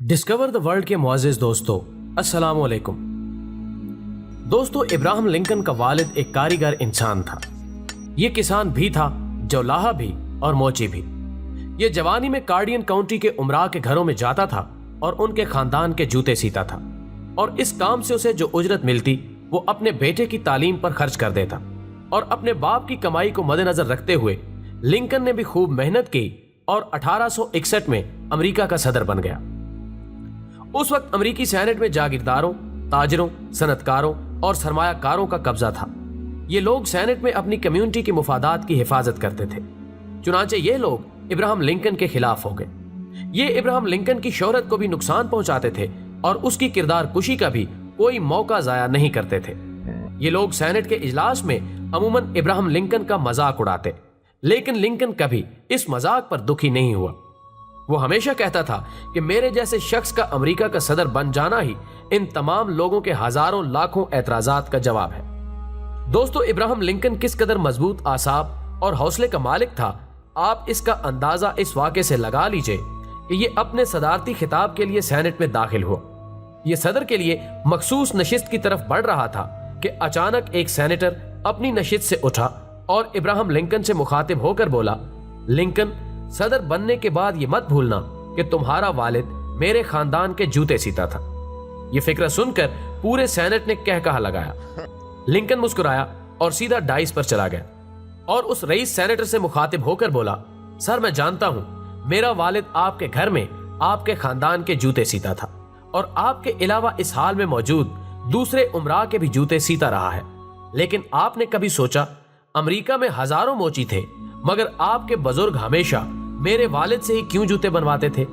Discover the world के मुअज़्ज़िज़ दोस्तों, अस्सलाम वालेकुम। दोस्तों, इब्राहिम लिंकन का वालिद एक कारीगर इंसान था। ये किसान भी था, जौलाहा भी और मोची भी। ये जवानी में कार्डियन काउंटी के उमरा के घरों में जाता था और उनके खानदान के जूते सीता था, और इस काम से उसे जो उजरत मिलती वो अपने बेटे की तालीम पर खर्च कर देता। और अपने बाप की कमाई को मद्देनजर रखते हुए लिंकन ने भी खूब मेहनत की और 1861 में अमेरिका का सदर बन गया। उस वक्त अमेरिकी सेनेट में जागीरदारों, ताजरों, सनतकारों और सरमायाकारों का कब्जा था। ये लोग सेनेट में अपनी कम्युनिटी की मुफादात की हिफाजत करते थे। चुनांचे ये लोग इब्राहिम लिंकन के खिलाफ हो गए। ये इब्राहिम लिंकन की शोहरत को भी नुकसान पहुंचाते थे और उसकी किरदार कुशी का भी कोई मौका जाया नहीं करते थे। ये लोग सेनेट के इजलास में अमूमन इब्राहिम लिंकन का मजाक उड़ाते, लेकिन लिंकन कभी इस मजाक पर दुखी नहीं हुआ। वो हमेशा कहता था कि मेरे जैसे शख्स का अमेरिका का सदर बन जाना ही इन तमाम लोगों के हजारों लाखों एतराजात का जवाब है। दोस्तों, इब्राहिम लिंकन किस कदर मजबूत आसाब और हौसले का मालिक था, आप इसका अंदाजा इस वाक़े से लगा लीजिए कि ये अपने सदारती खिताब के लिए सेनेट में दाखिल हुआ। ये सदर के लिए मखसूस नशिस्त की तरफ बढ़ रहा था कि अचानक एक सेनेटर अपनी नशिस्त से उठा और इब्राहिम लिंकन से मुखातिब होकर बोला, लिंकन, सदर बनने के बाद ये मत भूलना कि तुम्हारा वालिद मेरे खानदान के जूते सीता था। ये फिक्र सुनकर पूरे सेनेट ने कहकहा लगाया। लिंकन मुस्कुराया और सीधा डाइस पर चला गया और उस रईस सेनेटर से मुखातिब होकर बोला, सर, मैं जानता हूं मेरा वालिद आपके घर में आपके खानदान के जूते सीता था और आपके अलावा इस हाल में मौजूद दूसरे उमरा के भी जूते सीता रहा है। लेकिन आपने कभी सोचा, अमेरिका में हजारों मोची थे, मगर आपके बुजुर्ग हमेशा मेरे वालिद से ही क्यों जूते बनवाते थे?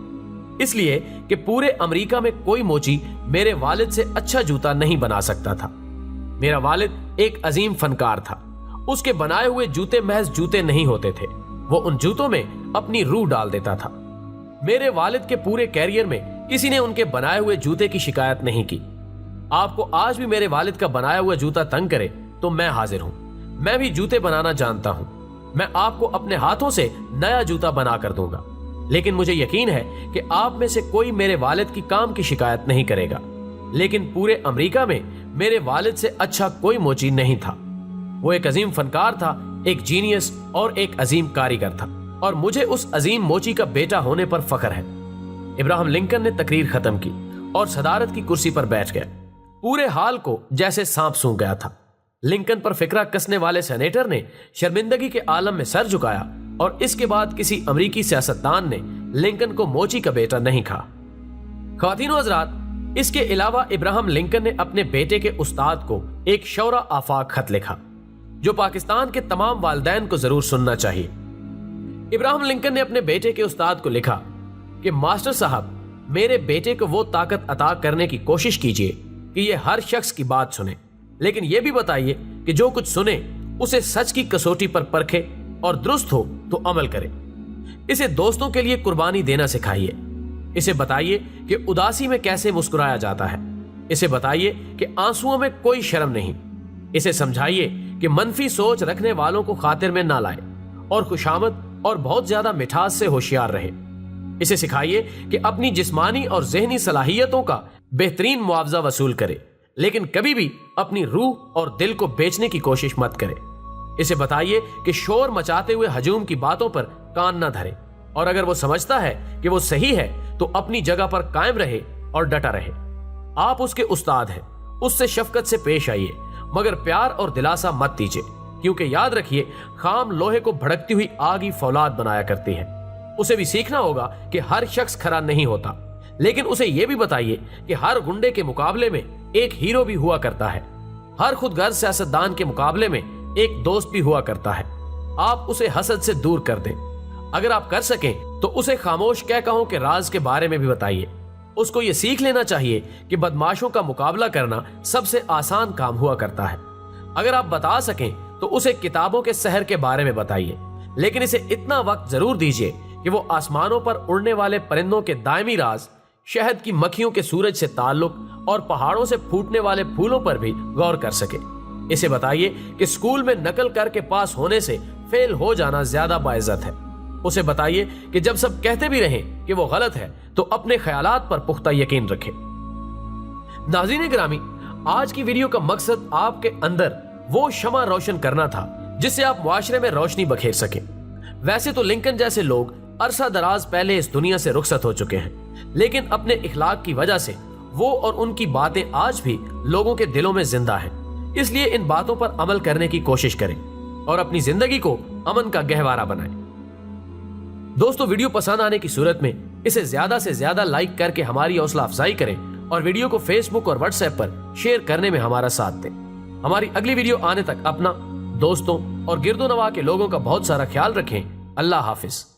इसलिए कि पूरे अमेरिका में कोई मोची मेरे वालिद से अच्छा जूता नहीं बना सकता था। मेरा वालिद एक अजीम फनकार था। उसके बनाए हुए जूते महज जूते नहीं होते थे, वो उन जूतों में अपनी रूह डाल देता था। मेरे वालिद के पूरे कैरियर में किसी ने उनके बनाए हुए जूते की शिकायत नहीं की। आपको आज भी मेरे वालिद का बनाया हुआ जूता तंग करे तो मैं हाजिर हूं। मैं भी जूते बनाना जानता हूं। मैं आपको अपने हाथों से नया जूता बना कर दूंगा। लेकिन मुझे यकीन है कि आप में से कोई मेरे वालिद की काम की शिकायत नहीं करेगा। लेकिन पूरे अमेरिका में मेरे वालिद से अच्छा कोई मोची नहीं था। वो एक अजीम फनकार था, एक जीनियस और एक अजीम कारीगर था, और मुझे उस अजीम मोची का बेटा होने पर फख्र है। इब्राहिम लिंकन ने तकरीर खत्म की और सदारत की कुर्सी पर बैठ गया। पूरे हाल को जैसे सांप सूंघ गया था। लिंकन पर फिक्रा कसने वाले सेनेटर ने शर्मिंदगी के आलम में सर झुकाया और इसके बाद किसी अमरीकी सियासतदान ने लिंकन को मोची का बेटा नहीं कहा। ख्वातीनो हज़रात, इसके अलावा इब्राहिम लिंकन ने अपने बेटे के उस्ताद को एक शौरा आफाक खत लिखा जो पाकिस्तान के तमाम वालिदैन को जरूर सुनना चाहिए। इब्राहिम लिंकन ने अपने बेटे के उस्ताद को लिखा कि मास्टर साहब, मेरे बेटे को वो ताकत अता करने की कोशिश कीजिए कि ये हर शख्स की बात सुने, लेकिन यह भी बताइए कि जो कुछ सुने उसे सच की कसौटी पर परखे और दुरुस्त हो तो अमल करे। इसे दोस्तों के लिए कुर्बानी देना सिखाइए। इसे बताइए कि उदासी में कैसे मुस्कुराया जाता है। इसे बताइए कि आंसुओं में कोई शर्म नहीं। इसे समझाइए कि मनफी सोच रखने वालों को खातिर में ना लाए और खुशामद और बहुत ज्यादा मिठास से होशियार रहे। इसे सिखाइए कि अपनी जिस्मानी और जहनी सलाहियतों का बेहतरीन मुआवजा वसूल करे, लेकिन कभी भी अपनी रूह और दिल को बेचने की कोशिश मत करे। इसे बताइए कि शोर मचाते हुए हजूम की बातों पर कान न धरे, और अगर वो समझता है कि वो सही है तो अपनी जगह पर कायम रहे और डटा रहे। आप उसके उस्ताद हैं, उससे शफकत से पेश आइए, मगर प्यार और दिलासा मत दीजिए, क्योंकि याद रखिए, खाम लोहे को भड़कती हुई आग ही फौलाद बनाया करती है। उसे भी सीखना होगा कि हर शख्स खरा नहीं होता, लेकिन उसे यह भी बताइए कि हर गुंडे के मुकाबले में एक हीरो भी हुआ करता है। हर खुदगर्ज सियासतदान के मुकाबले में एक दोस्त भी हुआ करता है। आप उसे हसद से दूर कर दें। अगर आप कर सकें तो उसे खामोश कहकहों के राज के बारे में भी बताइए। उसको ये सीख लेना चाहिए कि बदमाशों का मुकाबला करना सबसे आसान काम हुआ करता है। अगर आप बता सकें तो उसे किताबों के सहर के बारे में बताइए, लेकिन इसे इतना वक्त जरूर दीजिए कि वो आसमानों पर उड़ने वाले परिंदों के दायमी राज, शहद की मक्खियों के सूरज से ताल्लुक और पहाड़ों से फूटने वाले फूलों पर भी गौर कर सके। इसे बताइए कि स्कूल में नकल करके पास होने से फेल हो जाना ज्यादा बाइज्जत है। اسے بتائیے کہ جب سب کہتے بھی رہیں کہ وہ غلط ہے تو اپنے خیالات پر پختہ یقین رکھے۔ ناظرین گرامی، آج کی ویڈیو کا مقصد آپ کے اندر وہ شمع روشن کرنا تھا جس سے آپ معاشرے میں روشنی بکھیر سکیں۔ ویسے تو لنکن جیسے لوگ عرصہ دراز پہلے اس دنیا سے رخصت ہو چکے ہیں، لیکن اپنے اخلاق کی وجہ سے وہ اور ان کی باتیں آج بھی لوگوں کے دلوں میں زندہ ہیں۔ اس لیے ان باتوں پر عمل کرنے کی کوشش کریں اور اپنی زندگی کو امن کا گہوارہ بنائیں۔ دوستو، ویڈیو پسند آنے کی صورت میں اسے زیادہ سے زیادہ لائک کر کے ہماری حوصلہ افزائی کریں اور ویڈیو کو فیس بک اور واٹس ایپ پر شیئر کرنے میں ہمارا ساتھ دیں۔ ہماری اگلی ویڈیو آنے تک اپنا، دوستوں اور گرد و نواح کے لوگوں کا بہت سارا خیال رکھیں۔ اللہ حافظ۔